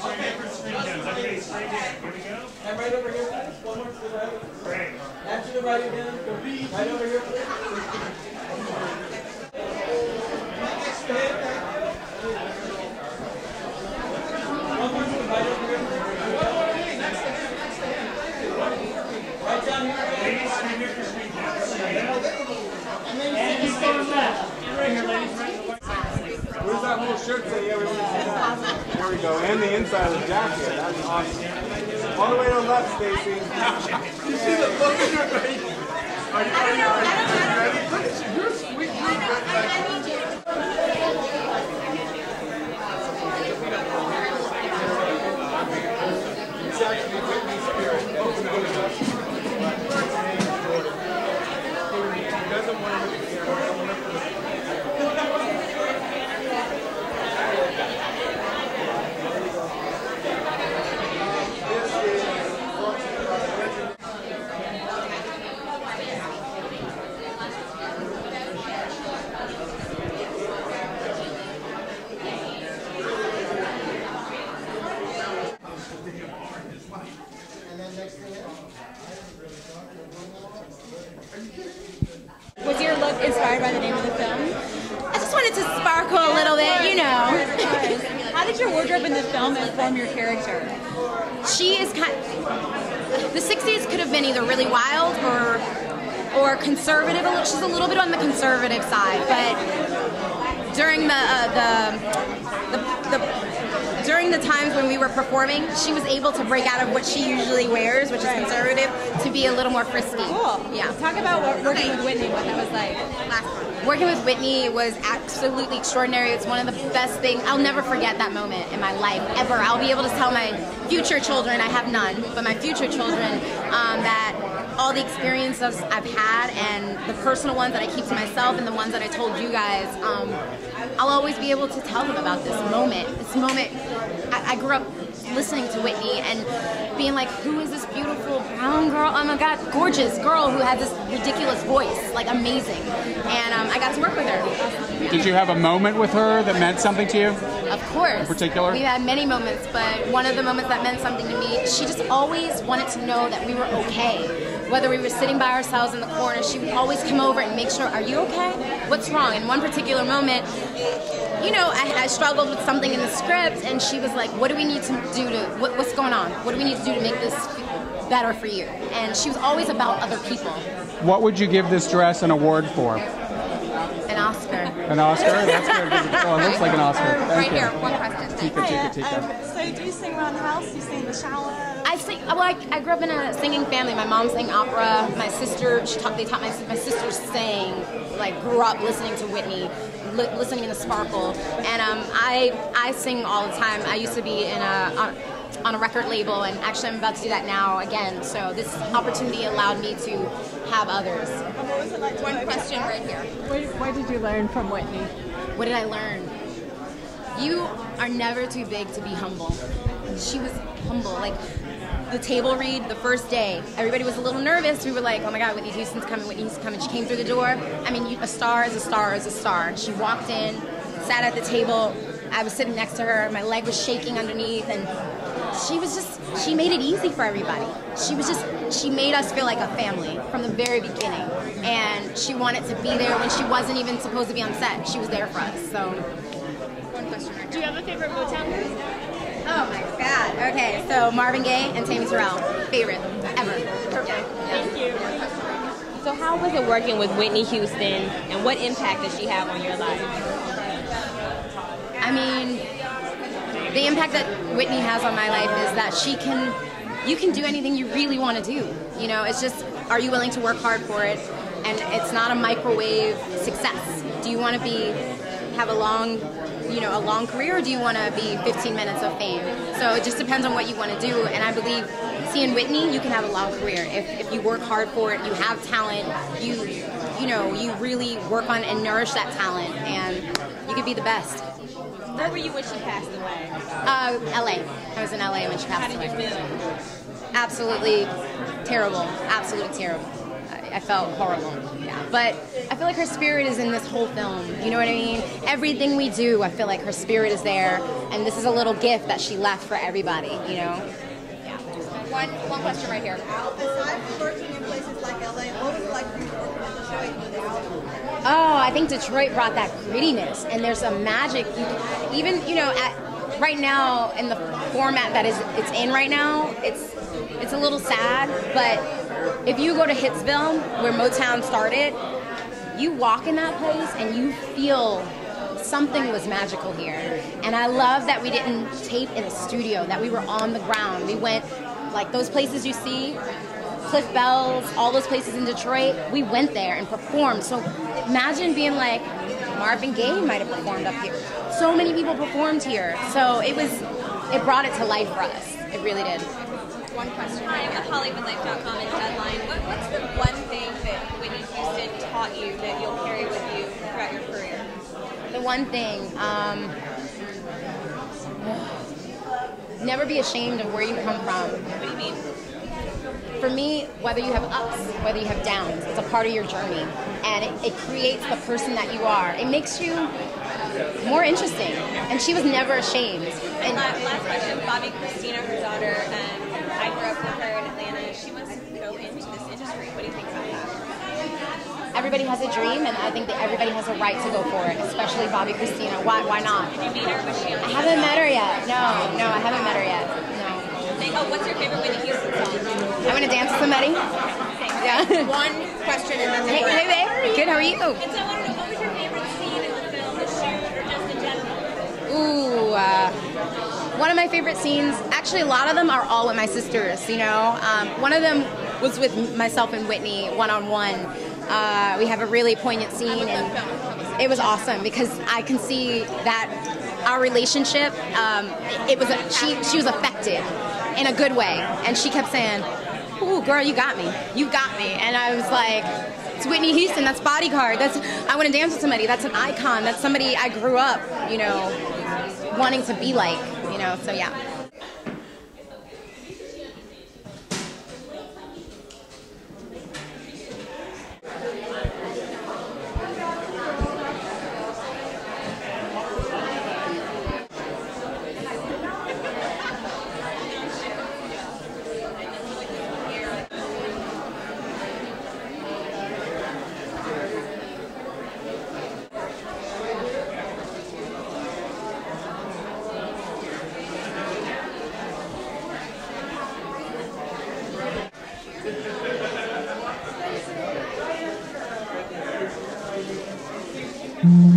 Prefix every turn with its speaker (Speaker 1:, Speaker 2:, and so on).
Speaker 1: two different screen guns. Everybody straight in. Here we go.
Speaker 2: And right over here, please. One more to the right.
Speaker 1: Great.
Speaker 2: After the right again. Right over here, please. One more to the right over here. Right down here.
Speaker 1: Ladies, two different screen guns. And keep going left. Right here, ladies. Right.
Speaker 3: Where's that whole shirt say? Yeah, we want to see that. There we go. And the inside of the jacket. That's awesome. All the way to the left, Stacy. You see the look in your face? Are you ready? You're sweet. It's actually Whitney's spirit. He doesn't want to look at the camera.
Speaker 4: Was your look inspired by the name of the film? I just wanted to sparkle a little bit, you know. How did your wardrobe in the film inform your character?
Speaker 5: She is kind. The '60s could have been either really wild or conservative. She's a little bit on the conservative side, but during during the times when we were performing, she was able to break out of what she usually wears, which is conservative, to be a little more frisky.
Speaker 4: Cool.
Speaker 5: Yeah.
Speaker 4: Talk about working with Whitney, what that was like.
Speaker 5: Working with Whitney was absolutely extraordinary. It's one of the best things. I'll never forget that moment in my life, ever. I'll be able to tell my future children, I have none, but my future children, that all the experiences I've had and the personal ones that I keep to myself and the ones that I told you guys, I'll always be able to tell them about this moment. This moment, I grew up listening to Whitney and being like, who is this beautiful brown girl? Oh my God, gorgeous girl who had this ridiculous voice, like amazing. And I got to work with her.
Speaker 6: Did you have a moment with her that meant something to you?
Speaker 5: Of course.
Speaker 6: In particular?
Speaker 5: We've had many moments, but one of the moments that meant something to me, she just always wanted to know that we were okay. Whether we were sitting by ourselves in the corner, she would always come over and make sure, are you okay? What's wrong? In one particular moment, you know, I struggled with something in the script, and she was like, what do we need to do to, what's going on? What do we need to do to make this better for you? And she was always about other people.
Speaker 6: What would you give this dress an award for?
Speaker 5: An Oscar.
Speaker 6: An Oscar? That's good. Oh, it looks like an Oscar.
Speaker 5: Right here, one question.
Speaker 6: Tika.
Speaker 7: So do you sing around the house? Do you sing in the shower?
Speaker 5: I sing. Well, I grew up in a singing family. My mom sang opera. My sister, they taught my sister sang. Like grew up listening to Whitney, listening to Sparkle, and I sing all the time. I used to be in on a record label, and actually I'm about to do that now again. So this opportunity allowed me to have others.
Speaker 7: What was it like?
Speaker 5: One question right here.
Speaker 4: What did you learn from Whitney?
Speaker 5: What did I learn? You are never too big to be humble. She was humble. Like the table read the first day, everybody was a little nervous. We were like, oh my God, Whitney Houston's coming, Whitney's coming. She came through the door. I mean, a star is a star is a star. She walked in, sat at the table. I was sitting next to her. My leg was shaking underneath, and she made it easy for everybody. She made us feel like a family from the very beginning. And she wanted to be there when she wasn't even supposed to be on set. She was there for us. So, one question right here.
Speaker 7: Do you have a favorite Motown group?
Speaker 5: Oh my God. Okay, so Marvin Gaye and Tammy Terrell. Favorite ever.
Speaker 7: Perfect.
Speaker 5: Yeah.
Speaker 7: Thank you.
Speaker 8: So how was it working with Whitney Houston, and what impact does she have on your life?
Speaker 5: I mean, the impact that Whitney has on my life is that you can do anything you really want to do. You know, it's just, are you willing to work hard for it? And it's not a microwave success. Do you want to have a long career, or do you want to be 15 minutes of fame? So it just depends on what you want to do. And I believe, seeing Whitney, you can have a long career if you work hard for it. You have talent. You really work on and nourish that talent, and you could be the best.
Speaker 8: Where were you when she passed away?
Speaker 5: LA. I was in LA when she passed away.
Speaker 8: How did you feel?
Speaker 5: Absolutely terrible. Absolutely terrible. I felt horrible. Yeah, but I feel like her spirit is in this whole film. You know what I mean? Everything we do, I feel like her spirit is there, and this is a little gift that she left for everybody. You know? Yeah. One question right here.
Speaker 9: Aside from working in places like LA, what was it like for you to work in Detroit without?
Speaker 5: Oh, I think Detroit brought that grittiness, and there's a magic. Even right now in the format that it's in right now, it's a little sad. But if you go to Hitsville, where Motown started, you walk in that place and you feel something was magical here. And I love that we didn't tape in a studio, that we were on the ground. We went like those places you see. Cliff Bell's, all those places in Detroit, we went there and performed. So imagine being like, Marvin Gaye might have performed up here. So many people performed here. So it brought it to life for us. It really did.
Speaker 8: One question. I'm at HollywoodLife.com and Deadline. What's the one thing that Whitney Houston taught you that you'll carry with you throughout your career?
Speaker 5: The one thing, never be ashamed of where you come from.
Speaker 8: What do you mean?
Speaker 5: For me, whether you have ups, whether you have downs, it's a part of your journey. And it creates the person that you are. It makes you more interesting. And she was never ashamed. And
Speaker 8: last question, Bobby Christina, her daughter, I grew up with her in Atlanta. She wants to go into this industry. What do you think about that?
Speaker 5: everybody has a dream, and I think that everybody has a right to go for it, especially Bobby Christina. Why not?
Speaker 8: Did you meet her? Was she on
Speaker 5: I haven't met her yet. No, I haven't met her yet. No.
Speaker 8: Oh, what's your favorite Whitney Houston song?
Speaker 5: I want to dance with somebody. Yeah.
Speaker 9: One question and then
Speaker 5: Hey, babe. Good. How are you?
Speaker 8: And so I want to know, what was your favorite scene in the film, the shoot, or just in general?
Speaker 5: Ooh, one of my favorite scenes, actually a lot of them are all with my sisters, you know. One of them was with myself and Whitney, one-on-one. We have a really poignant scene, and it was awesome because I can see that our relationship, she was affected in a good way, and she kept saying, "Ooh, girl, you got me, and I was like, it's Whitney Houston, that's Bodyguard, I want to dance with somebody, that's an icon, that's somebody I grew up, you know, wanting to be like, you know, so yeah."
Speaker 10: Mm-hmm.